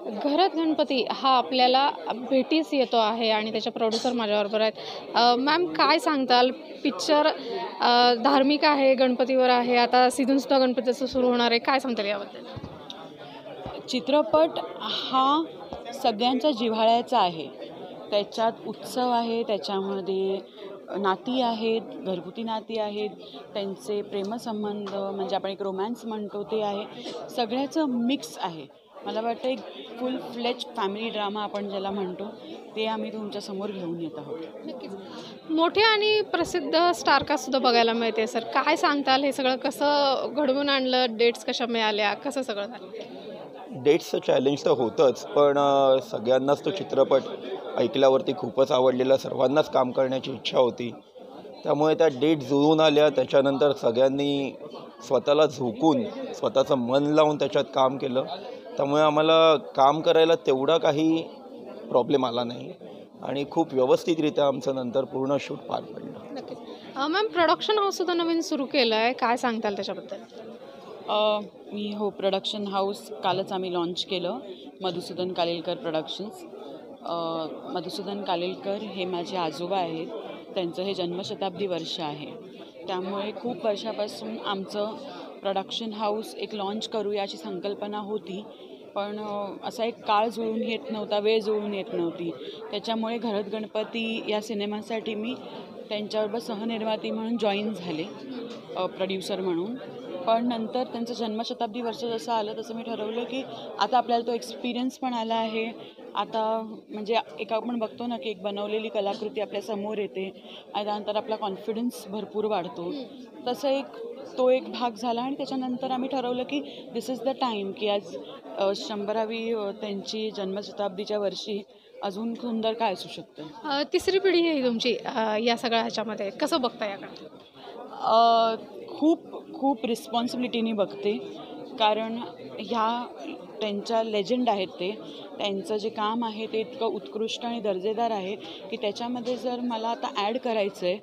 घरात गणपती हा आपल्याला भेटीस येतो आहे आणि त्याचे प्रोड्युसर माझ्याबरोबर आहेत. मॅम काय सांगताल? पिक्चर धार्मिक आहे, गणपतीवर आहे, आता सीझनसुद्धा गणपतीचं सुरू होणार आहे, काय सांगताल याबद्दल? चित्रपट हा सगळ्यांच्या जिव्हाळ्याचा आहे. त्याच्यात उत्सव आहे, त्याच्यामध्ये नाती आहेत, घरगुती नाती आहेत, त्यांचे प्रेमसंबंध म्हणजे आपण एक रोमॅन्स म्हणतो ते आहे, सगळ्याचं मिक्स आहे. मला वाटतं एक फुल फ्लेज फॅमिली ड्रामा आपण ज्याला म्हणतो ते आम्ही तुमच्यासमोर घेऊन येत आहोत. नक्कीच. मोठे आणि प्रसिद्ध स्टारकास्टसुद्धा बघायला मिळते. सर काय सांगताल, हे सगळं कसं घडवून आणलं? डेट्स कशा मिळाल्या, कसं सगळं झालं? डेट्सचं चॅलेंज तर होतंच, पण सगळ्यांनाच तो चित्रपट ऐकल्यावरती खूपच आवडलेला, सर्वांनाच काम करण्याची इच्छा होती. त्यामुळे त्या डेट जुळून आल्या. त्याच्यानंतर सगळ्यांनी स्वतःला झोकून स्वतःचं मन लावून त्याच्यात काम केलं. त्यामुळे आम्हाला काम करायला तेवढा काही प्रॉब्लेम आला नाही आणि खूप व्यवस्थितरित्या आमचं नंतर पूर्ण शूट पार पडलं. नक्कीच. मॅम प्रोडक्शन हाऊससुद्धा नवीन सुरू केलं आहे, काय सांगताल त्याच्याबद्दल? प्रोडक्शन हाऊस कालच आम्ही लॉन्च केलं, मधुसूदन कालेलकर प्रोडक्शन्स. मधुसूदन कालेलकर हे माझे आजोबा आहेत, त्यांचं हे जन्मशताब्दी वर्ष आहे. त्यामुळे खूप वर्षापासून आमचं प्रोडक्शन हाऊस एक लॉन्च करू याची संकल्पना होती, पण असा एक काळ जुळून येत नव्हता, वेळ जुळून येत नव्हती. त्याच्यामुळे घरात गणपती या सिनेमासाठी मी त्यांच्याबरोबर सहनिर्माती म्हणून जॉईन झाले, प्रोड्युसर म्हणून. पण नंतर त्यांचं जन्मशताब्दी वर्ष जसं आलं तसं मी ठरवलं की आता आपल्याला तो एक्सपिरियन्स पण आला आहे. आता म्हणजे एक आपण बघतो ना की एक बनवलेली कलाकृती आपल्यासमोर येते आणि त्यानंतर आपला कॉन्फिडन्स भरपूर वाढतो. तसं तो एक भाग झाला आणि त्याच्यानंतर आम्ही ठरवलं की दिस इज द टाईम की आज 100वी त्यांची जन्मशताब्दीच्या वर्षी अजून सुंदर काय असू शकतं. तिसरी पिढी आहे तुमची या सगळ्या ह्याच्यामध्ये, कसं बघता याकडे? खूप रिस्पॉन्सिबिलिटीने बघते, कारण त्यांच्या लेजंड आहेत. त्यांचं जे काम आहे ते इतकं उत्कृष्ट आणि दर्जेदार आहे की त्याच्यामध्ये जर मला आता ॲड करायचं आहे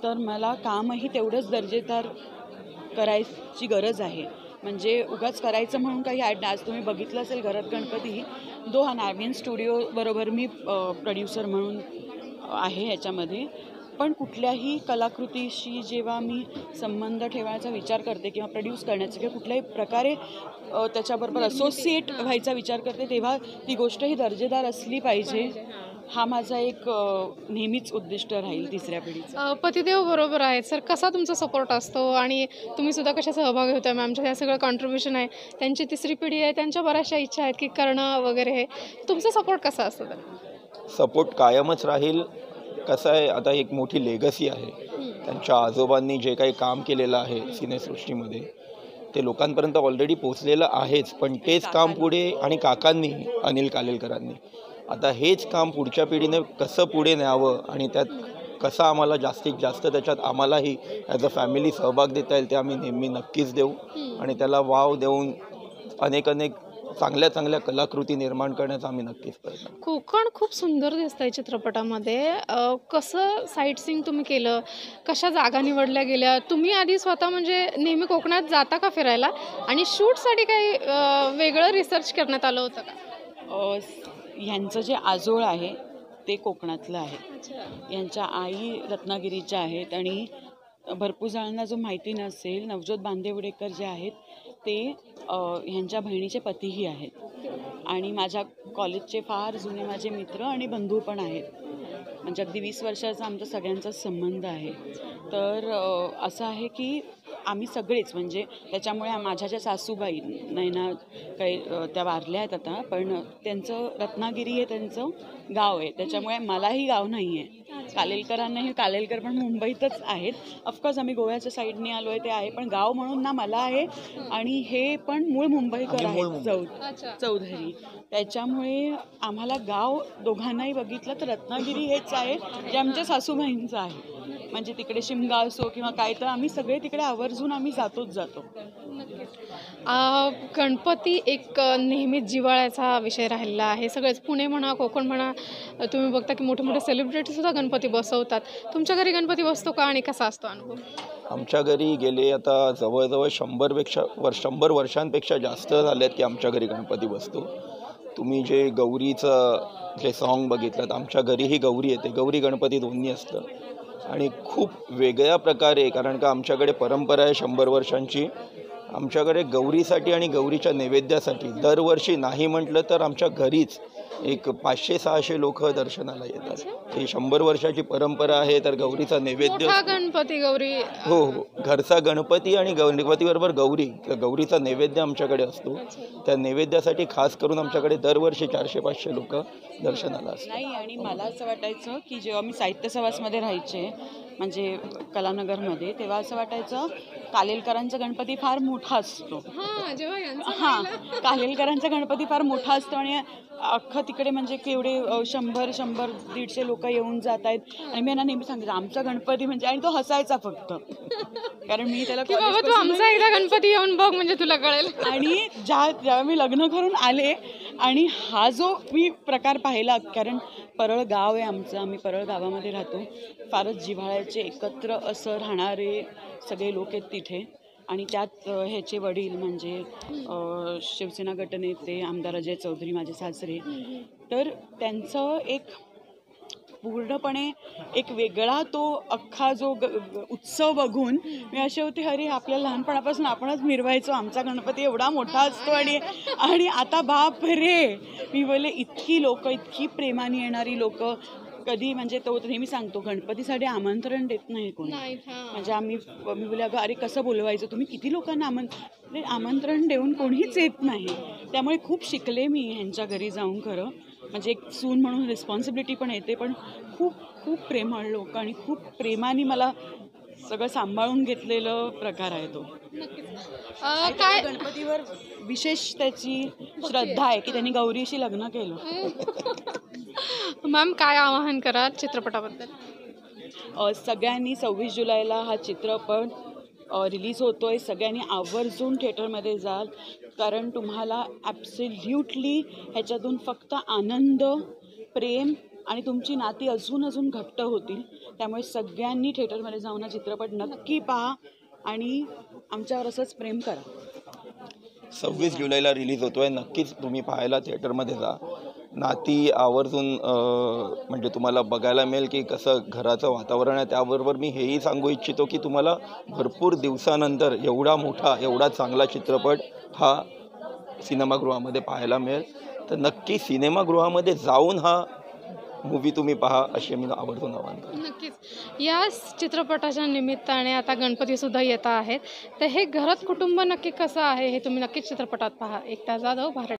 तर मला कामही तेवढंच दर्जेदार करायची गरज आहे. म्हणजे उगाच करायचं म्हणून काही ॲड नाही. आज तुम्ही बघितलं असेल घरात गणपती हा नॅव्हियन स्टुडिओ बरोबर मी प्रोड्युसर म्हणून आहे ह्याच्यामध्ये. पण कुठल्याही कलाकृतीशी जेव्हा मी संबंध ठेवायचा विचार करते किंवा प्रोड्यूस करण्याचा किंवा कुठल्याही प्रकारे त्याच्याबरोबर असोसिएट व्हायचा विचार करते, तेव्हा ती गोष्ट ही दर्जेदार असली पाहिजे. हा माझा एक नेहमीच उद्दिष्ट राहील तिसऱ्या पिढीचं. पतिदेव बरोबर आहेत सर, कसा तुमचा सपोर्ट असतो आणि तुम्ही सुद्धा कशा सहभागी होता मॅमच्या? ह्या सगळं कॉन्ट्रीब्युशन आहे, त्यांची तिसरी पिढी आहे, त्यांच्या बऱ्याचशा इच्छा आहेत की करणं वगैरे. हे तुमचा सपोर्ट कसा असतो? सपोर्ट कायमच राहील. कसं आहे, आता एक मोठी लेगसी आहे. त्यांच्या आजोबांनी जे काही काम केलेलं आहे सिनेसृष्टीमध्ये ते लोकांपर्यंत ऑलरेडी पोचलेलं आहेच, पण तेच काम पुढे आणि काकांनी, अनिल कालेलकरांनी आता हेच काम पुढच्या पिढीने कसं पुढे न्यावं आणि त्यात कसं आम्हाला जास्तीत जास्त त्याच्यात आम्हालाही ॲज अ फॅमिली सहभाग देता येईल ते आम्ही नेहमी नक्कीच देऊ आणि त्याला वाव देऊन अनेक चांगल्या कलाकृती निर्माण करण्याचा आम्ही नक्कीच प्रयत्न. कोकण खूप सुंदर दिसतंय चित्रपटामध्ये. कसं साईट सीइंग तुम्ही केलं, कशा जागा निवडल्या गेल्या? तुम्ही आधी स्वतः म्हणजे नेहमी कोकणात जाता का फिरायला, आणि शूटसाठी काही वेगळं रिसर्च करण्यात आलं होतं का? ह्यांचं जे आजोळ आहे ते कोकणातलं आहे. यांच्या आई रत्नागिरीच्या आहेत आणि भरपूर जणांना जो माहिती नसेल, नवजोत बांदेवडेकर जे आहेत ते ह्यांच्या बहिणीचे पतीही आहेत आणि माझ्या कॉलेजचे फार जुने माझे मित्र आणि बंधू पण आहेत. म्हणजे अगदी 20 वर्षाचा आमचा सगळ्यांचाच संबंध आहे. तर असं आहे की आम्ही सगळेच म्हणजे त्याच्यामुळे माझ्या ज्या सासूबाई नैना काही त्या वारल्या आहेत आता, पण त्यांचं रत्नागिरी हे त्यांचं गाव आहे. त्याच्यामुळे मलाही गाव नाही आहे. कालेलकरांनाही, कालेलकर पण मुंबईतच आहेत. ऑफकोर्स आम्ही गोव्याच्या साईडने आलो आहे ते आहे, पण गाव म्हणून ना मला आहे आणि हे पण मूळ मुंबईकर आहेत, चौधरी. त्याच्यामुळे आम्हाला गाव दोघांनाही बघितलं तर रत्नागिरी हेच आहे जे आमच्या सासूबाईंचं आहे. म्हणजे तिकडे शिमगा असो किंवा काय, तर आम्ही सगळे तिकडे आवर्जून आम्ही जातो. गणपती एक नेहमीच जिव्हाळ्याचा विषय राहिलेला आहे. सगळेच पुणे म्हणा, कोकण म्हणा, तुम्ही बघता की मोठे मोठे सेलिब्रिटीसुद्धा गणपती बसवतात. तुमच्या घरी गणपती बसतो का आणि कसा असतो अनुभव? आमच्या घरी गेले आता जवळजवळ 100 वर्षांपेक्षा जास्त झाले आहेत की आमच्या घरी गणपती बसतो. तुम्ही जे गौरीचं जे सॉन्ग बघितलं, आमच्या घरीही गौरी येते, गौरी गणपती दोन्ही असतं आणि खूप वेगळ्या प्रकारे, कारण का आमच्याकडे परंपरा आहे 100 वर्षांची. आमच्याकडे गौरीसाठी आणि गौरीच्या नैवेद्यासाठी दरवर्षी नाही म्हटलं तर आमच्या घरीच एक 500-600 लोक दर्शनाला येतात. ही 100 वर्षाची परंपरा आहे. तर गौरीचा नैवेद्य, मोठा गणपती गौरी हो हो, घरचा गणपती आणि गणपतीबरोबर गौरी, तर गौरीचा नैवेद्य आमच्याकडे असतो. त्या नैवेद्यासाठी खास करून आमच्याकडे दरवर्षी 400-500 लोक दर्शनाला असतात. नाही, आणि मला असं वाटायचं की जेव्हा मी साहित्य सवासमध्ये राहायचे, म्हणजे कलानगरमध्ये, तेव्हा असं वाटायचं कालेलकरांचा गणपती फार मोठा असतो. हा जेव्हा यांचं हां, कालेलकरांचा गणपती फार मोठा असतो आणि अख्खं तिकडे म्हणजे केवढे 100-150 लोक येऊन जात आहेत. आणि मी यांना नेहमी सांगितलं आमचा गणपती म्हणजे, आणि तो हसायचा फक्त, कारण मी त्याला की बाबा तू आमचा एकदा गणपती येऊन बघ म्हणजे तुला कळेल. आणि जेव्हा मी लग्न करून आले आणि हा जो मी प्रकार पाहिला, कारण परळ गाव आहे आमचं, आम्ही परळ गावामध्ये राहतो, फारच जिव्हाळ्याचे एकत्र असं राहणारे सगळे लोक आहेत तिथे. आणि त्यात ह्याचे वडील म्हणजे शिवसेना गटनेते आमदार अजय चौधरी, माझे सासरे, तर त्यांचं एक पूर्णपणे एक वेगळा तो अख्खा जो उत्सव बघून मी असे होते, अरे आपल्या लहानपणापासून आपणच मिरवायचो, आमचा गणपती एवढा मोठा असतो आणि आता बाप रे, मी बोले इतकी लोक, इतकी प्रेमाने येणारी लोक. कधी म्हणजे तो नेहमी सांगतो गणपतीसाठी आमंत्रण देत नाही कोणी. म्हणजे मी बोले अगं अरे कसं बोलवायचं, तुम्ही किती लोकांना आमंत्रण देऊन कोणीच येत नाही. त्यामुळे खूप शिकले मी ह्यांच्या घरी जाऊन. खरं म्हणजे एक सून म्हणून रिस्पॉन्सिबिलिटी पण येते, पण खूप खूप प्रेमळ लोक आणि खूप प्रेमाने मला सगळं सांभाळून घेतलेलं प्रकार आहे तो. काय गणपतीवर विशेष त्याची श्रद्धा आहे की त्यांनी गौरीशी लग्न केलं. मॅम काय आवाहन करा चित्रपटाबद्दल? सगळ्यांनी 26 जुलैला हा चित्रपट रिलीज होतोय. सगळ्यांनी आवर्जून थिएटरमध्ये जाल, कारण तुम्हाला ॲब्सोल्युटली ह्याच्यातून फक्त आनंद, प्रेम आणि तुमची नाती अजून अजून घट्ट होतील. त्यामुळे सगळ्यांनी थिएटरमध्ये जाऊन हा चित्रपट नक्की पहा आणि आमच्यावर असंच प्रेम करा. 26 जुलैला रिलीज होतोय, नक्कीच तुम्ही पाहायला थिएटरमध्ये जा. नाती आवर्जून म्हणजे तुम्हाला बघायला मिळेल की कसं घराचं वातावरण आहे. त्याबरोबर मी हेही सांगू इच्छितो की तुम्हाला भरपूर दिवसानंतर एवढा मोठा, एवढा चांगला चित्रपट हा सिनेमागृहामध्ये पाहायला मिळेल. तर नक्की सिनेमागृहामध्ये जाऊन हा मूवी तुम्ही पहा, अशी मी आवर्जून आवाहन करतो. नक्कीच. या चित्रपटाच्या निमित्ताने आता गणपतीसुद्धा येत आहेत, तर हे घरात कुटुंब नक्की कसं आहे हे तुम्ही नक्कीच चित्रपटात पहा. एकता जाधव, भारत.